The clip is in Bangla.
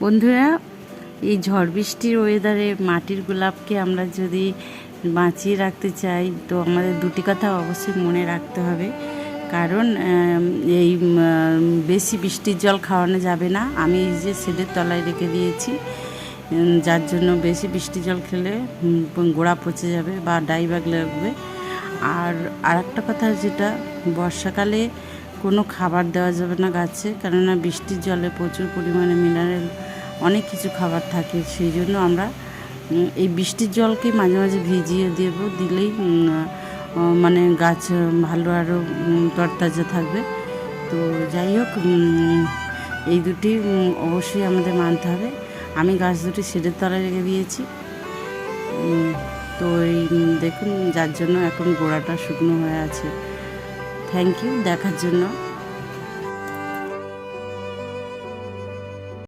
বন্ধুরা, এই ঝড় বৃষ্টির ওয়েদারে মাটির গোলাপকে আমরা যদি বাঁচিয়ে রাখতে চাই তো আমাদের দুটি কথা অবশ্যই মনে রাখতে হবে। কারণ এই বেশি বৃষ্টির জল খাওয়ানো যাবে না। আমি এই যে শেডের তলায় রেখে দিয়েছি, যার জন্য বেশি বৃষ্টি জল খেলে গোড়া পচে যাবে বা ডাইব্যাক লাগবে। আর আরেকটা কথা, যেটা বর্ষাকালে কোনো খাবার দেওয়া যাবে না গাছে, কেননা বৃষ্টির জলে প্রচুর পরিমাণে মিনারেল অনেক কিছু খাবার থাকে। সেই জন্য আমরা এই বৃষ্টির জলকে মাঝে মাঝে ভিজিয়ে দেব, দিলেই মানে গাছ ভালো আরও তরতাজা থাকবে। তো যাই হোক, এই দুটি অবশ্যই আমাদের মানতে হবে। আমি গাছ দুটি শেডের তলায় রেখে দিয়েছি। তো এই দেখুন, যার জন্য এখন গোড়াটা শুকনো হয়ে আছে। থ্যাংক ইউ দেখার জন্য।